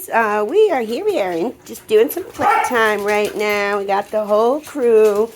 guys. We are here. We are just doing some playtime right now. We got the whole crew.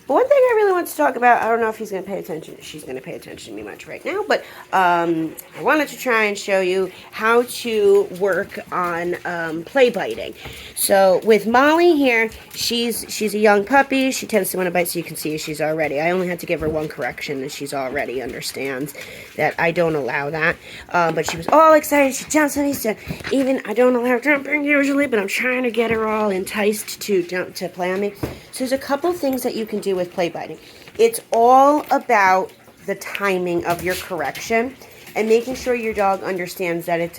But one thing I really want to talk about, I don't know if he's going to pay attention. She's going to pay attention to me much right now. But I wanted to try and show you how to work on play biting. So with Molly here, she's a young puppy. She tends to want to bite, so you can see she's already. I only had to give her one correction, and she's already understands that I don't allow that. But she was all excited. She jumps on me. So even I don't allow jumping usually, but I'm trying to get her all enticed to jump to play on me. So there's a couple things that you can do with play biting. It's all about the timing of your correction and making sure your dog understands that it's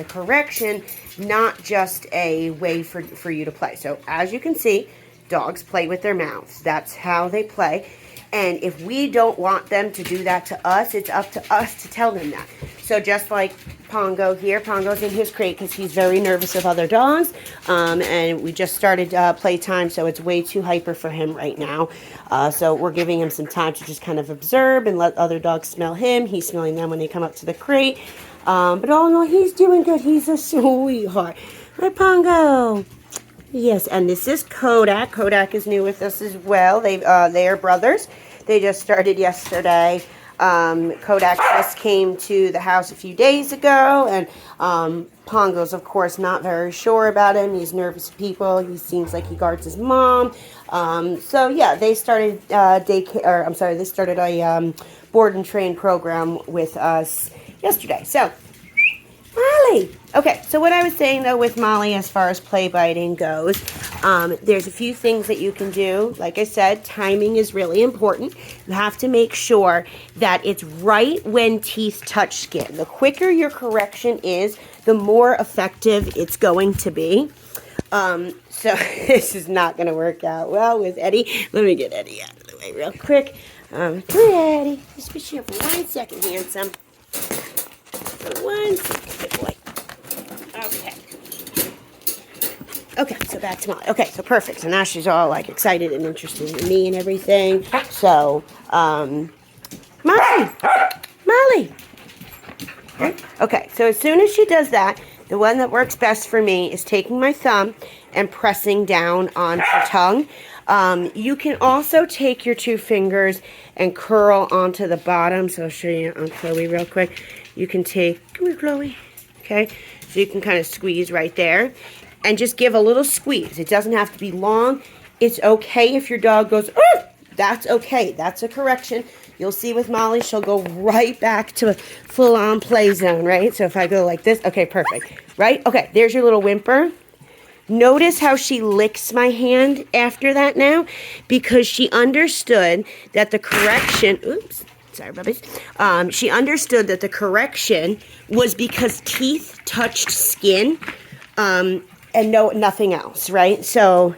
a correction, not just a way for you to play. So as you can see, dogs play with their mouths. That's how they play. And if we don't want them to do that to us, it's up to us to tell them that. So just like Pongo here, Pongo's in his crate because he's very nervous of other dogs. And we just started playtime, so it's way too hyper for him right now. So we're giving him some time to just kind of observe and let other dogs smell him. He's smelling them when they come up to the crate. But all in all, he's doing good. He's a sweetheart. Hi, Pongo. Yes, and this is Kodak. Kodak is new with us as well. They are brothers. They just started yesterday. Kodak just came to the house a few days ago, and Pongo's, of course, not very sure about him. He's nervous of people. He seems like he guards his mom. So yeah, they started they started a board and train program with us yesterday. So. Molly! Okay, so what I was saying, though, with Molly as far as play biting goes, there's a few things that you can do. Like I said, timing is really important. You have to make sure that it's right when teeth touch skin. The quicker your correction is, the more effective it's going to be. So this is not going to work out well with Eddie. Let me get Eddie out of the way real quick. Come here, Eddie. Just be here for 1 second, handsome. For 1 second. Good boy. Okay. Okay, so back to Molly. Okay, so perfect. So now she's all like excited and interested in me and everything. So, Molly! Molly! Okay, so as soon as she does that, the one that works best for me is taking my thumb and pressing down on her tongue. You can also take your 2 fingers and curl onto the bottom. So I'll show you on Chloe real quick. You can take, come here, Chloe. Okay, so you can kind of squeeze right there and just give a little squeeze. It doesn't have to be long. It's okay if your dog goes, oh, that's okay. That's a correction. You'll see with Molly, she'll go right back to a full-on play zone, right? So if I go like this, okay, perfect, right? Okay, there's your little whimper. Notice how she licks my hand after that now, because she understood that the correction, oops, sorry, puppies. She understood that the correction was because teeth touched skin, and nothing else, right? So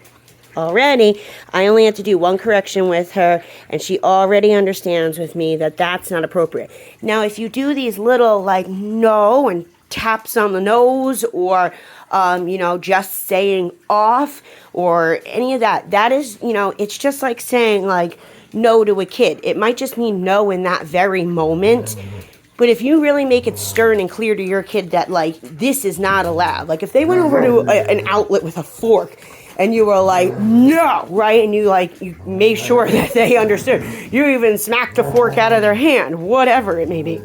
already, I only had to do 1 correction with her, and she already understands with me that that's not appropriate. Now, if you do these little, like, no, and taps on the nose, or, just saying off, or any of that, that is, it's just like saying, like, no to a kid. It might just mean no in that very moment. But if you really make it stern and clear to your kid that, like, this is not allowed. Like, if they went over to an outlet with a fork and you were like, no, right? And you made sure that they understood. You even smacked the fork out of their hand, whatever it may be.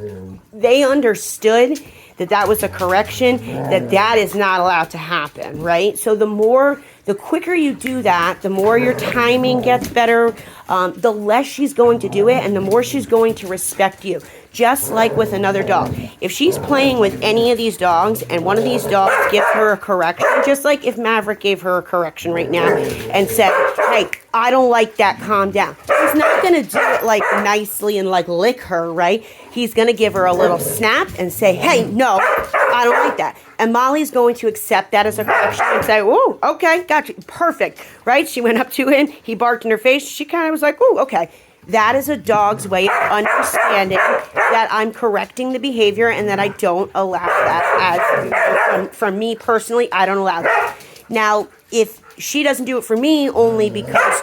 They understood that was a correction, that is not allowed to happen, right? So the quicker you do that, the more your timing gets better, the less she's going to do it, and the more she's going to respect you. Just like with another dog. If she's playing with any of these dogs, and one of these dogs gives her a correction, just like if Maverick gave her a correction right now and said, hey, I don't like that, calm down. He's not going to do it like nicely and like lick her, right? He's going to give her a little snap and say, hey, no, I don't like that. And Molly's going to accept that as a correction and say, oh, okay, gotcha, perfect, right? She went up to him, he barked in her face, she kind of was like, oh, okay. That is a dog's way of understanding that I'm correcting the behavior and that I don't allow that. As from me personally, I don't allow that. Now, if she doesn't do it for me only because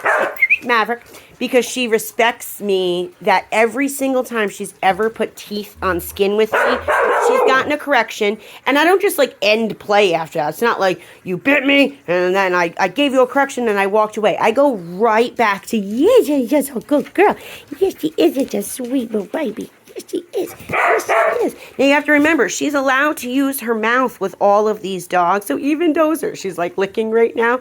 Maverick, because she respects me that every single time she's ever put teeth on skin with me, she's gotten a correction. And I don't just like end play after that. It's not like you bit me and then I gave you a correction and I walked away. I go right back to, yes, you're just a good girl. Yes, she is such a sweet little baby. Yes, she is. Yes, she is. Now, you have to remember, she's allowed to use her mouth with all of these dogs. So even Dozer, she's like licking right now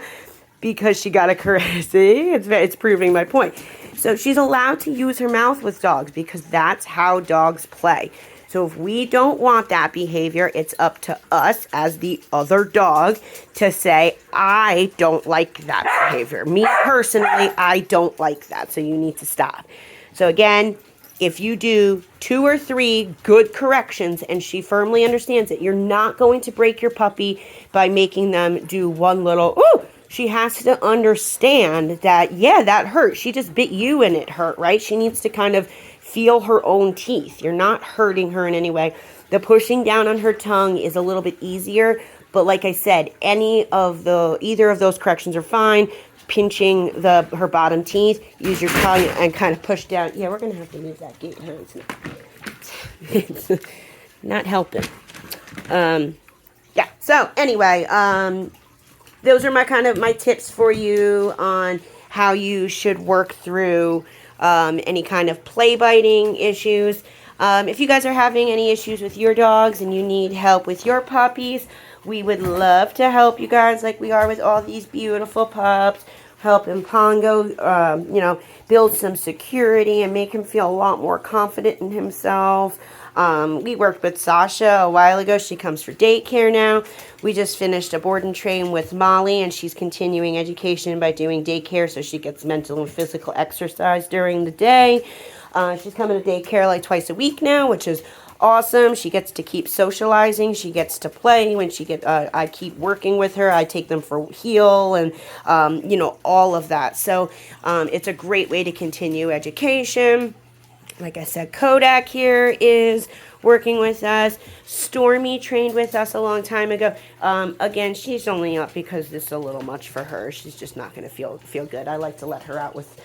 because she got a correction. See, it's proving my point. So she's allowed to use her mouth with dogs because that's how dogs play. So if we don't want that behavior, it's up to us as the other dog to say, I don't like that behavior. Me personally, I don't like that. So you need to stop. So again, if you do 2 or 3 good corrections and she firmly understands it, you're not going to break your puppy by making them do one little, ooh. She has to understand that, yeah, that hurt. She just bit you and it hurt, right? She needs to kind of feel her own teeth. You're not hurting her in any way. The pushing down on her tongue is a little bit easier. But like I said, either of those corrections are fine. Pinching her bottom teeth, use your tongue and kind of push down. Yeah, we're going to have to move that gate, huh? It's not helping. Yeah, so anyway, those are my tips for you on how you should work through any kind of play biting issues. If you guys are having any issues with your dogs and you need help with your puppies, we would love to help you guys like we are with all these beautiful pups. Helping Pongo, build some security and make him feel a lot more confident in himself. We worked with Sasha a while ago. She comes for daycare now. We just finished a board and train with Molly, and she's continuing education by doing daycare, so she gets mental and physical exercise during the day. She's coming to daycare like twice a week now, which is awesome. She gets to keep socializing. She gets to play. I keep working with her. I take them for heel and, all of that. So it's a great way to continue education. Like I said, Kodak here is working with us. Stormy trained with us a long time ago. Again, she's only up because this is a little much for her. She's just not going to feel good. I like to let her out with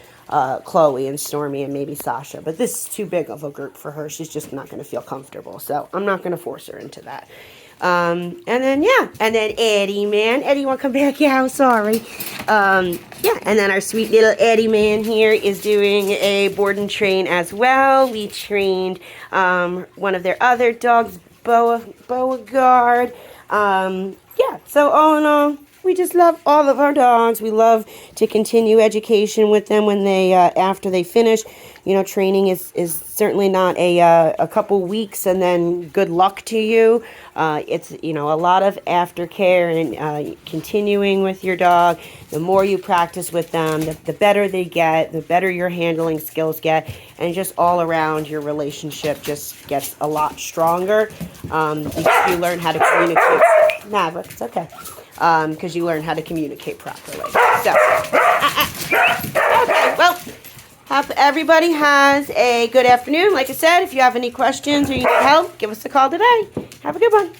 Chloe and Stormy and maybe Sasha. But this is too big of a group for her. She's just not going to feel comfortable. So I'm not going to force her into that. And then Eddie, man. Eddie, want to come back? Yeah, I'm sorry. And then our sweet little Eddie man here is doing a board and train as well. We trained one of their other dogs, Beauregard. So all in all, we just love all of our dogs. We love to continue education with them when they, after they finish. Training is certainly not a couple weeks and then good luck to you. It's, a lot of aftercare and continuing with your dog. The more you practice with them, the better they get, the better your handling skills get, and just all around your relationship just gets a lot stronger because you learn how to communicate. Nah, but it's okay. Because you learn how to communicate properly. So, okay, well, hope everybody has a good afternoon. Like I said, if you have any questions or you need help, give us a call today. Have a good one.